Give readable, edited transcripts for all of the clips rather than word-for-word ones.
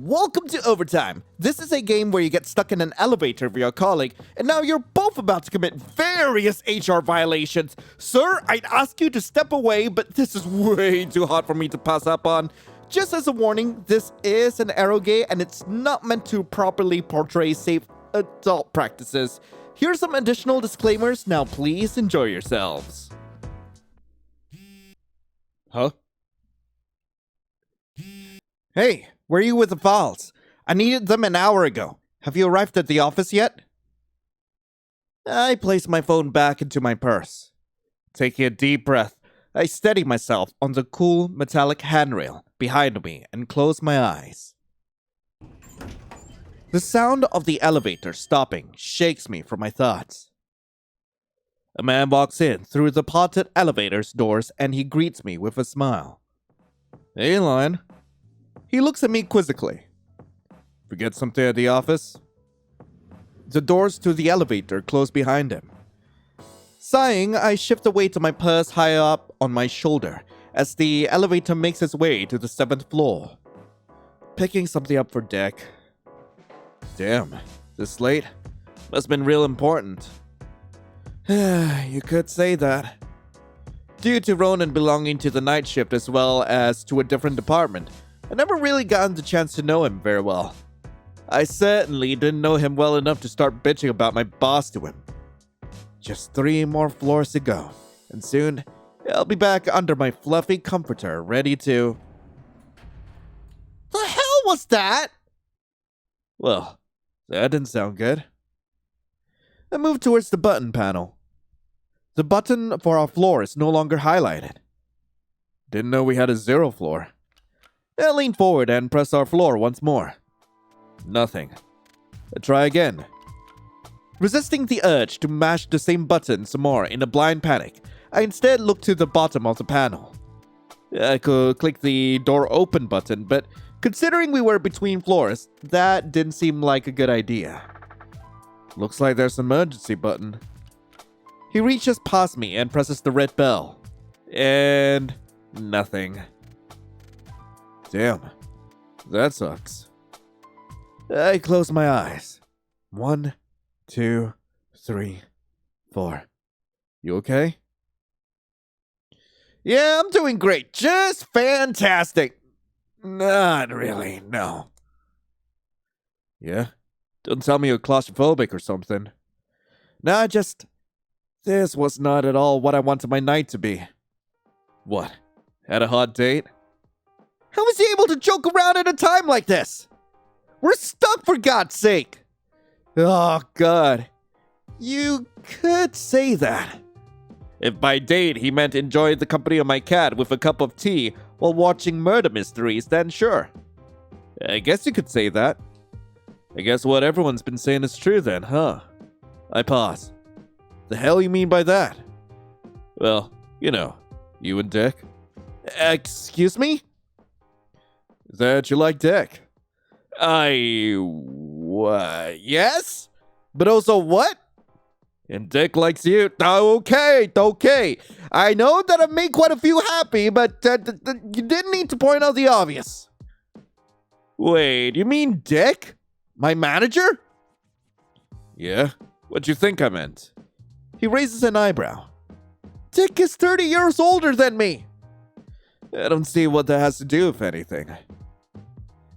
welcome to Overtime. This is a game where you get stuck in an elevator with your colleague, and now you're both about to commit various HR violations. Sir, I'd ask you to step away, but this is way too hot for me to pass up on. Just as a warning, this is an eroge, and it's not meant to properly portray safe adult practices. Here's some additional disclaimers. Now please enjoy yourselves. Huh? Hey, where are you with the files? I needed them an hour ago. Have you arrived at the office yet? I placed my phone back into my purse. Taking a deep breath, I steady myself on the cool metallic handrail behind me and close my eyes. The sound of the elevator stopping shakes me from my thoughts. A man walks in through the potted elevator's doors and he greets me with a smile. Hey, Lion. He looks at me quizzically. Forget something at the office? The doors to the elevator close behind him. Sighing, I shift away to my purse high up on my shoulder as the elevator makes its way to the 7th floor. Picking something up for Dick. Damn, this late? Must've been real important. You could say that. Due to Ronan belonging to the night shift as well as to a different department, I never really gotten the chance to know him very well. I certainly didn't know him well enough to start bitching about my boss to him. Just 3 more floors to go, and soon I'll be back under my fluffy comforter, ready to... The hell was that? Well, that didn't sound good. I moved towards the button panel. The button for our floor is no longer highlighted. Didn't know we had a 0 floor. I leaned forward and pressed our floor once more. Nothing. I try again. Resisting the urge to mash the same button some more in a blind panic, I instead looked to the bottom of the panel. I could click the door open button, but considering we were between floors, that didn't seem like a good idea. Looks like there's an emergency button. He reaches past me and presses the red bell. And nothing. Damn, that sucks. I close my eyes. 1, 2, 3, 4. You okay? Yeah, I'm doing great. Just fantastic. Not really, no. Yeah? Don't tell me you're claustrophobic or something. Nah, this was not at all what I wanted my night to be. What? Had a hot date? How was he able to joke around at a time like this? We're stuck, for God's sake. Oh, God. You could say that. If by date he meant enjoy the company of my cat with a cup of tea while watching murder mysteries, then sure. I guess you could say that. I guess what everyone's been saying is true then, huh? I pause. The hell you mean by that? Well, you know, you and Dick. Excuse me? That you like Dick. Yes? But also what? And Dick likes you. Okay. I know that I've made quite a few happy, but you didn't need to point out the obvious. Wait, you mean Dick? My manager? Yeah? What'd you think I meant? He raises an eyebrow. Dick is 30 years older than me. I don't see what that has to do with anything.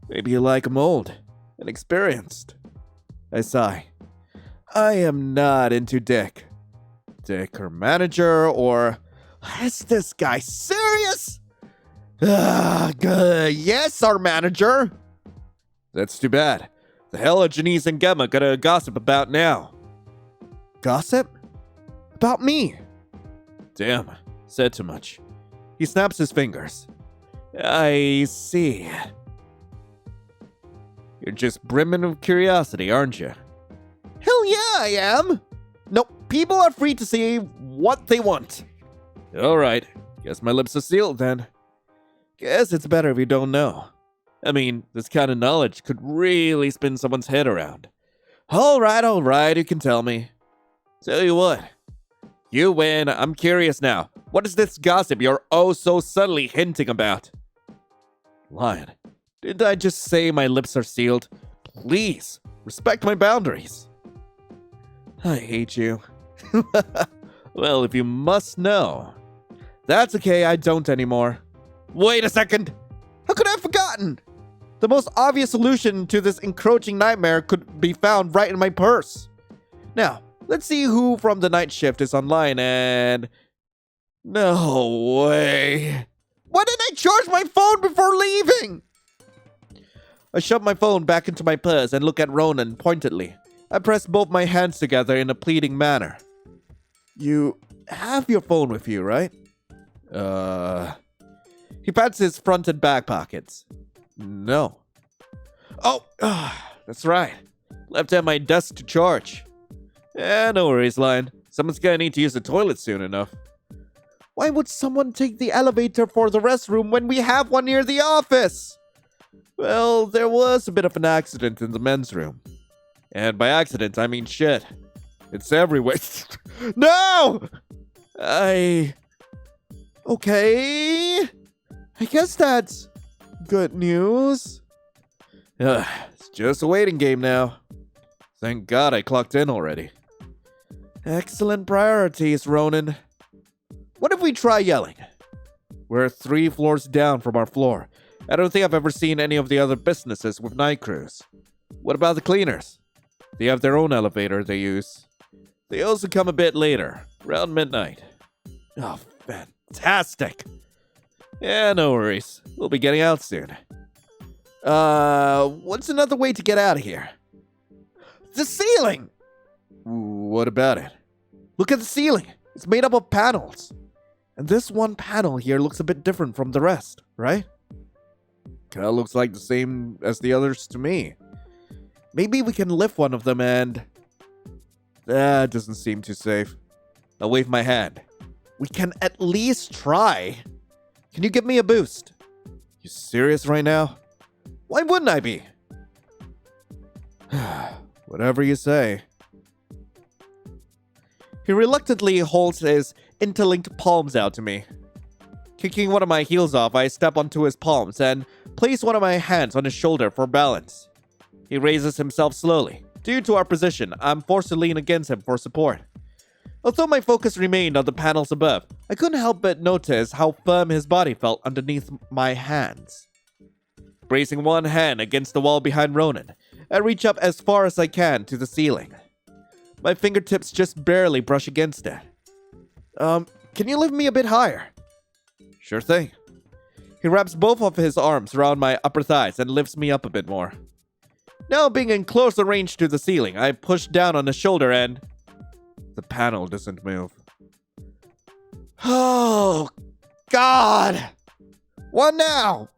Maybe you like him old and experienced. I sigh. I am not into Dick. Dick, her manager, or... Is this guy serious? Yes, our manager. That's too bad. The hell are Janice and Gemma gonna gossip about now? Gossip? About me? Damn, said too much. He snaps his fingers. I see. You're just brimming with curiosity, aren't you? Hell yeah, I am! Nope, people are free to say what they want. Alright, guess my lips are sealed then. Guess it's better if you don't know. I mean, this kind of knowledge could really spin someone's head around. Alright, you can tell me. Tell you what. You win, I'm curious now. What is this gossip you're oh so subtly hinting about? Lion, Didn't I just say my lips are sealed? Please, respect my boundaries. I hate you. Well, if you must know. That's okay, I don't anymore. Wait a second! How could I have forgotten? The most obvious solution to this encroaching nightmare could be found right in my purse. Now, let's see who from the night shift is online and... No way. Why didn't I charge my phone before leaving? I shove my phone back into my purse and look at Ronan pointedly. I press both my hands together in a pleading manner. You have your phone with you, right? He pats his front and back pockets. No. Oh, that's right. Left it at my desk to charge. No worries, Lion. Someone's gonna need to use the toilet soon enough. Why would someone take the elevator for the restroom when we have one near the office? Well, there was a bit of an accident in the men's room. And by accident, I mean shit. It's everywhere. No! Okay. I guess that's good news. It's just a waiting game now. Thank God I clocked in already. Excellent priorities, Ronan. What if we try yelling? We're 3 floors down from our floor. I don't think I've ever seen any of the other businesses with night crews. What about the cleaners? They have their own elevator they use. They also come a bit later, around midnight. Oh, fantastic. Yeah, no worries. We'll be getting out soon. What's another way to get out of here? The ceiling! What about it? Look at the ceiling. It's made up of panels. And this one panel here looks a bit different from the rest, right? Kinda looks like the same as the others to me. Maybe we can lift one of them and... That doesn't seem too safe. I'll wave my hand. We can at least try. Can you give me a boost? You serious right now? Why wouldn't I be? Whatever you say. He reluctantly holds his interlinked palms out to me. Kicking one of my heels off, I step onto his palms and place one of my hands on his shoulder for balance. He raises himself slowly. Due to our position, I'm forced to lean against him for support. Although my focus remained on the panels above, I couldn't help but notice how firm his body felt underneath my hands. Bracing one hand against the wall behind Ronan, I reach up as far as I can to the ceiling. My fingertips just barely brush against it. Can you lift me a bit higher? Sure thing. He wraps both of his arms around my upper thighs and lifts me up a bit more. Now being in closer range to the ceiling, I push down on his shoulder and... The panel doesn't move. Oh, God! What now?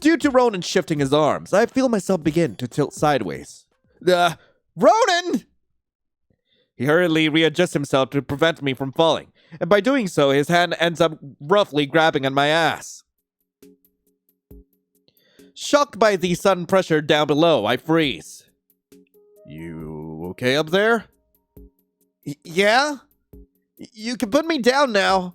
Due to Ronan shifting his arms, I feel myself begin to tilt sideways. Ronan! He hurriedly readjusts himself to prevent me from falling, and by doing so, his hand ends up roughly grabbing on my ass. Shocked by the sudden pressure down below, I freeze. You okay up there? Yeah? You can put me down now.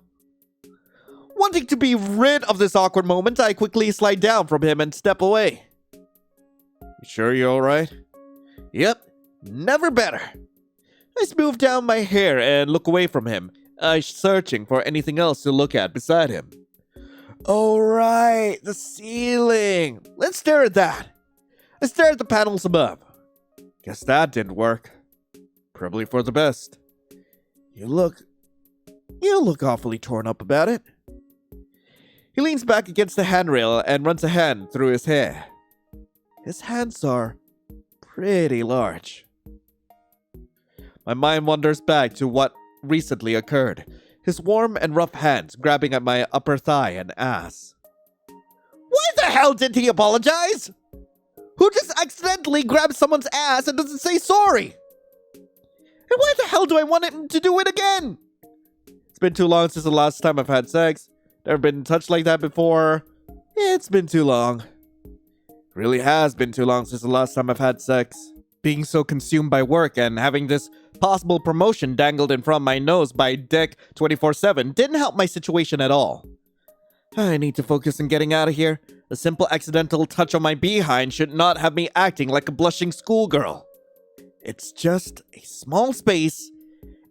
Wanting to be rid of this awkward moment, I quickly slide down from him and step away. You sure you're alright? Yep, never better. I smooth down my hair and look away from him, searching for anything else to look at beside him. Oh right, the ceiling. Let's stare at that. I stare at the panels above. Guess that didn't work. Probably for the best. You look awfully torn up about it. He leans back against the handrail and runs a hand through his hair. His hands are pretty large. My mind wanders back to what recently occurred. His warm and rough hands grabbing at my upper thigh and ass. Why the hell did he apologize? Who just accidentally grabs someone's ass and doesn't say sorry? And why the hell do I want him to do it again? It's been too long since the last time I've had sex. Never been touched like that before. It's been too long. It really has been too long since the last time I've had sex. Being so consumed by work and having this possible promotion dangled in front of my nose by Dick 24/7 didn't help my situation at all. I need to focus on getting out of here. A simple accidental touch on my behind should not have me acting like a blushing schoolgirl. It's just a small space.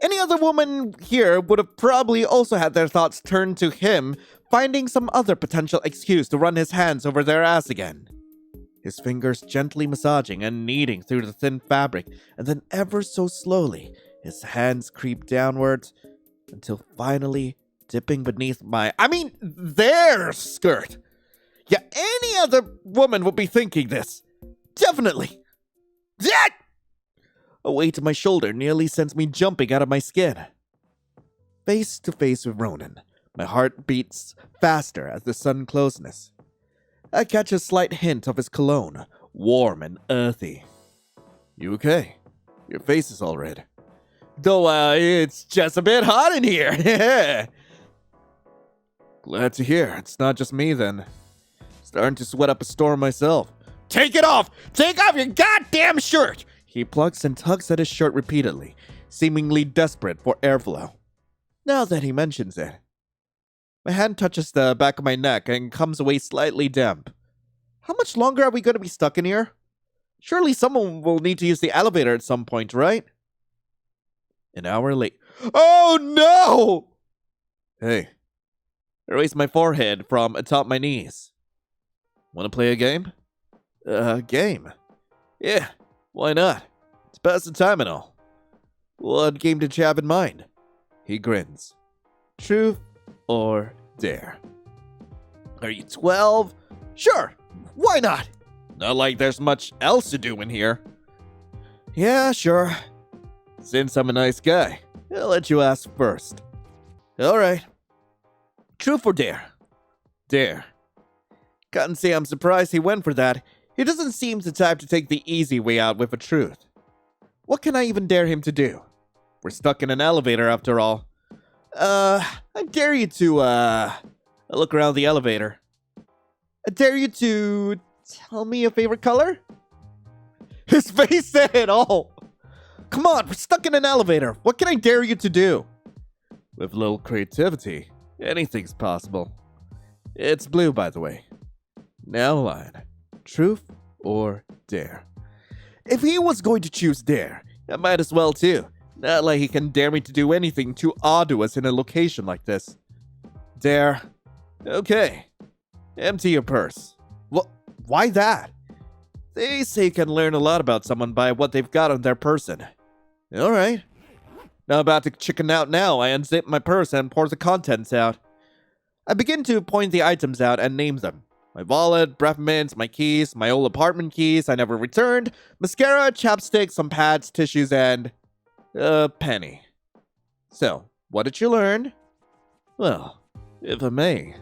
Any other woman here would have probably also had their thoughts turned to him, finding some other potential excuse to run his hands over their ass again. His fingers gently massaging and kneading through the thin fabric, and then ever so slowly, his hands creep downwards until finally dipping beneath their skirt. Yeah, any other woman would be thinking this. Definitely. Yeah! A weight on my shoulder nearly sends me jumping out of my skin. Face to face with Ronan, my heart beats faster as the sun closeness. I catch a slight hint of his cologne, warm and earthy. You okay? Your face is all red. Though, it's just a bit hot in here. Glad to hear. It's not just me, then. Starting to sweat up a storm myself. Take it off! Take off your goddamn shirt! He plucks and tugs at his shirt repeatedly, seemingly desperate for airflow. Now that he mentions it. My hand touches the back of my neck and comes away slightly damp. How much longer are we going to be stuck in here? Surely someone will need to use the elevator at some point, right? An hour late. Oh no! Hey. I raise my forehead from atop my knees. Want to play a game? Game? Yeah, why not? It's past the time and all. What game did you have in mind? He grins. Truth or dare? Are you 12? Sure, why not? Not like there's much else to do in here. Yeah, sure. Since I'm a nice guy, I'll let you ask first. Alright. Truth or dare? Dare. Can't say I'm surprised he went for that. He doesn't seem the type to take the easy way out with a truth. What can I even dare him to do? We're stuck in an elevator after all. I dare you to, look around the elevator. I dare you to tell me your favorite color? His face said it all. Come on, we're stuck in an elevator. What can I dare you to do? With a little creativity, anything's possible. It's blue, by the way. Now, Lion. Truth or dare? If he was going to choose dare, I might as well too. Not like he can dare me to do anything too arduous in a location like this. Dare. Okay. Empty your purse. What? Why that? They say you can learn a lot about someone by what they've got on their person. Alright. Now about to chicken out now, I unzip my purse and pour the contents out. I begin to point the items out and name them. My wallet, breath mints, my keys, my old apartment keys I never returned, mascara, chapstick, some pads, tissues, and a penny. So, what did you learn? Well, if I may.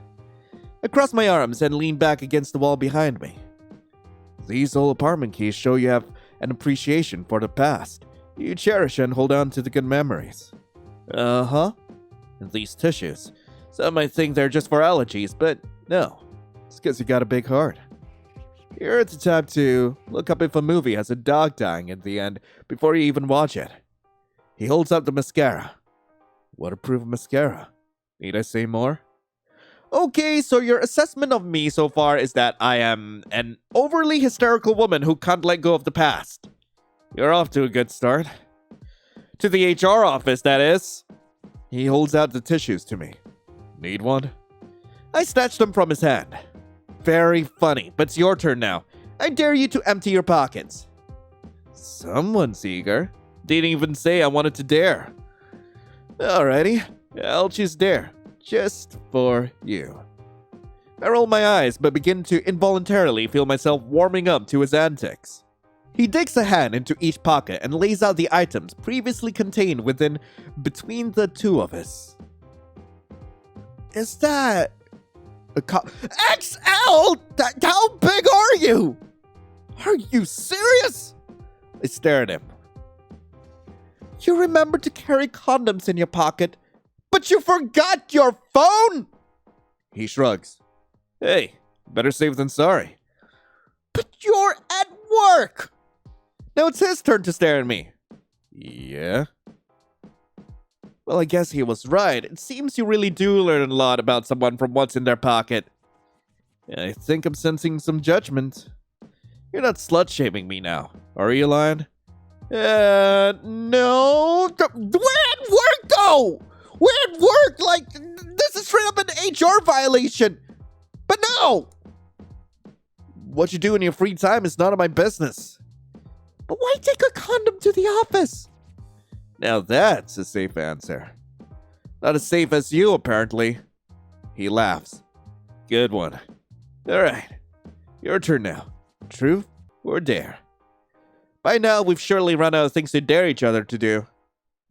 I cross my arms and lean back against the wall behind me. These old apartment keys show you have an appreciation for the past. You cherish and hold on to the good memories. Uh-huh. And these tissues. Some might think they're just for allergies, but no. It's because you got a big heart. You're the type to look up if a movie has a dog dying at the end before you even watch it. He holds up the mascara. Waterproof mascara. Need I say more? Okay, so your assessment of me so far is that I am an overly hysterical woman who can't let go of the past. You're off to a good start. To the HR office, that is. He holds out the tissues to me. Need one? I snatch them from his hand. Very funny, but it's your turn now. I dare you to empty your pockets. Someone's eager. Didn't even say I wanted to dare. Alrighty, I'll choose dare. Just for you. I roll my eyes, but begin to involuntarily feel myself warming up to his antics. He digs a hand into each pocket and lays out the items previously contained between the two of us. Is that a XL? How big are you? Are you serious? I stare at him. You remember to carry condoms in your pocket, but you forgot your phone? He shrugs. Hey, better safe than sorry. But you're at work. Now it's his turn to stare at me. Yeah? Well, I guess he was right. It seems you really do learn a lot about someone from what's in their pocket. I think I'm sensing some judgment. You're not slut-shaming me now, are you, Lion? No. We're at work, though! We're at work! Like, this is straight up an HR violation! But no! What you do in your free time is none of my business. But why take a condom to the office? Now that's a safe answer. Not as safe as you, apparently. He laughs. Good one. Alright. Your turn now. Truth or dare? By now, we've surely run out of things to dare each other to do.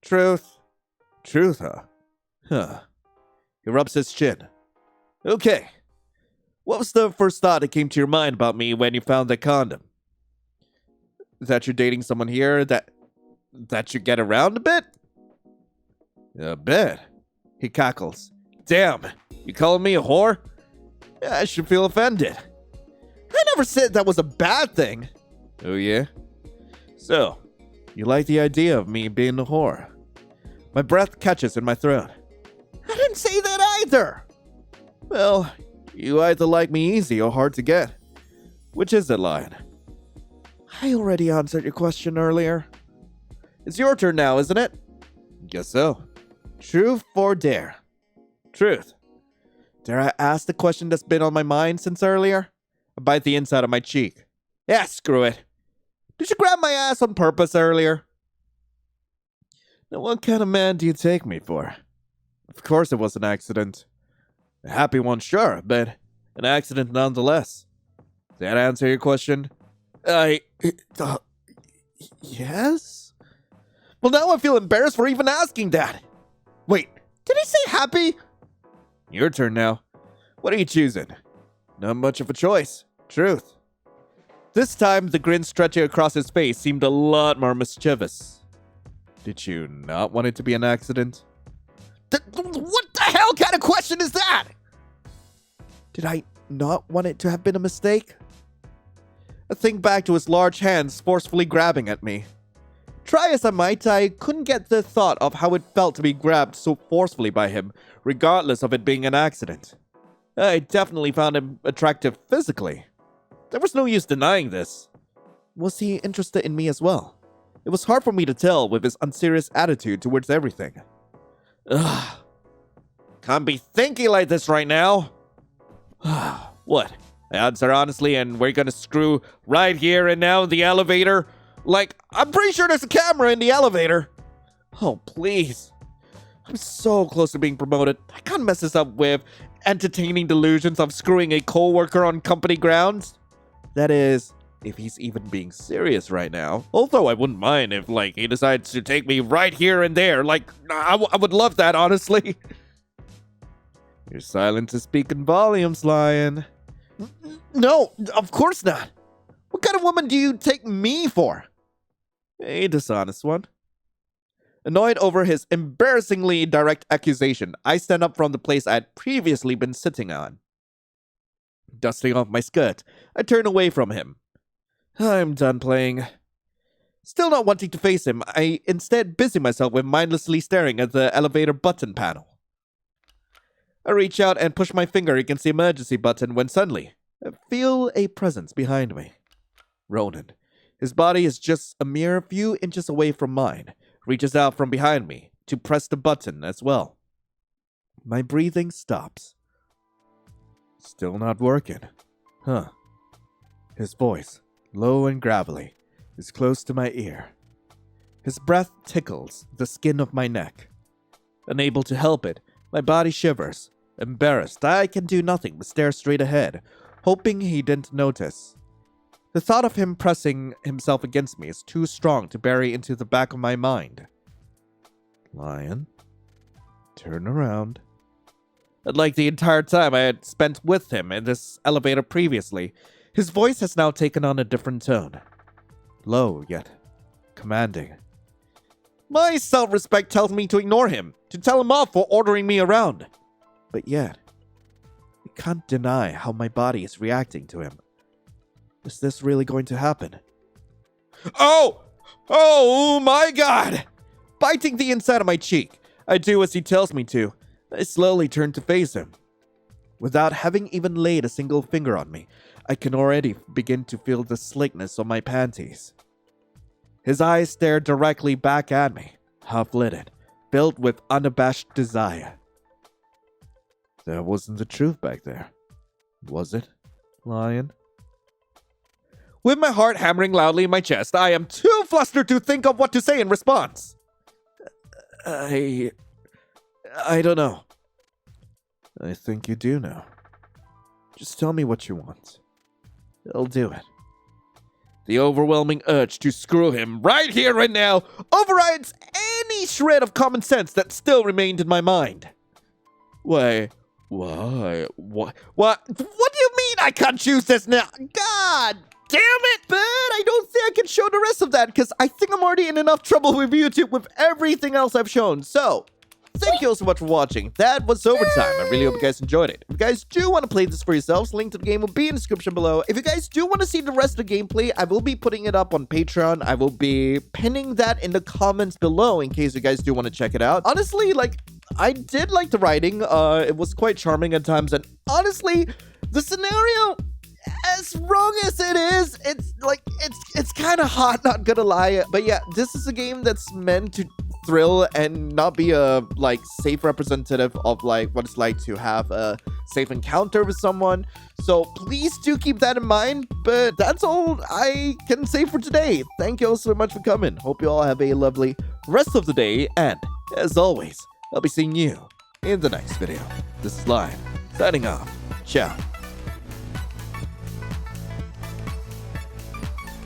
Truth. Truth, huh? Huh. He rubs his chin. Okay. What was the first thought that came to your mind about me when you found the condom? That you're dating someone here that you get around a bit? A bit? He cackles. Damn, you calling me a whore? Yeah, I should feel offended. I never said that was a bad thing. Oh yeah? So, you like the idea of me being a whore? My breath catches in my throat. I didn't say that either! Well, you either like me easy or hard to get. Which is it, Lion? I already answered your question earlier. It's your turn now, isn't it? Guess so. Truth or dare? Truth. Dare I ask the question that's been on my mind since earlier? I bite the inside of my cheek. Yeah, screw it. Did you grab my ass on purpose earlier? Now, what kind of man do you take me for? Of course it was an accident. A happy one, sure, but an accident nonetheless. Does that answer your question? Yes? Well, now I feel embarrassed for even asking that. Wait, did he say happy? Your turn now. What are you choosing? Not much of a choice. Truth. This time, the grin stretching across his face seemed a lot more mischievous. Did you not want it to be an accident? What the hell kind of question is that? Did I not want it to have been a mistake? I think back to his large hands forcefully grabbing at me. Try as I might, I couldn't get the thought of how it felt to be grabbed so forcefully by him, regardless of it being an accident. I definitely found him attractive physically. There was no use denying this. Was he interested in me as well? It was hard for me to tell with his unserious attitude towards everything. Ugh. Can't be thinking like this right now. What? I answer honestly and we're gonna screw right here and now in the elevator? Like, I'm pretty sure there's a camera in the elevator. Oh, please. I'm so close to being promoted. I can't mess this up with entertaining delusions of screwing a co-worker on company grounds. That is, if he's even being serious right now. Although I wouldn't mind if, like, he decides to take me right here and there. Like, I would love that, honestly. Your silence is speaking volumes, Lion. No, of course not. What kind of woman do you take me for? A dishonest one. Annoyed over his embarrassingly direct accusation, I stand up from the place I had previously been sitting on. Dusting off my skirt, I turn away from him. I'm done playing. Still not wanting to face him, I instead busy myself with mindlessly staring at the elevator button panel. I reach out and push my finger against the emergency button when suddenly, I feel a presence behind me. Ronan. His body is just a mere few inches away from mine, reaches out from behind me to press the button as well. My breathing stops. Still not working. Huh. His voice, low and gravelly, is close to my ear. His breath tickles the skin of my neck. Unable to help it, my body shivers. Embarrassed, I can do nothing but stare straight ahead, hoping he didn't notice. The thought of him pressing himself against me is too strong to bury into the back of my mind. Lion, turn around. Like the entire time I had spent with him in this elevator previously, his voice has now taken on a different tone. Low, yet commanding. My self-respect tells me to ignore him, to tell him off for ordering me around. But yet, I can't deny how my body is reacting to him. Is this really going to happen? Oh! Oh my God! Biting the inside of my cheek, I do as he tells me to. I slowly turn to face him. Without having even laid a single finger on me, I can already begin to feel the slickness on my panties. His eyes stared directly back at me, half-lidded, filled with unabashed desire. That wasn't the truth back there, was it, Lion? With my heart hammering loudly in my chest, I am too flustered to think of what to say in response. I don't know. I think you do know. Just tell me what you want. I'll do it. The overwhelming urge to screw him right here, right now, overrides any shred of common sense that still remained in my mind. Why? What do you mean I can't choose this now? God damn it! But I don't think I can show the rest of that because I think I'm already in enough trouble with YouTube with everything else I've shown. So, thank you all so much for watching. That was Overtime. I really hope you guys enjoyed it. If you guys do want to play this for yourselves, link to the game will be in the description below. If you guys do want to see the rest of the gameplay, I will be putting it up on Patreon. I will be pinning that in the comments below in case you guys do want to check it out. Honestly, I did like the writing. It was quite charming at times. And honestly, the scenario, as wrong as it is, it's kind of hot, not gonna lie. But yeah, this is a game that's meant to thrill and not be a safe representative of what it's like to have a safe encounter with someone. So please do keep that in mind. But that's all I can say for today. Thank you all so much for coming. Hope you all have a lovely rest of the day, and as always, I'll be seeing you in the next video. This is Lion, signing off. Ciao.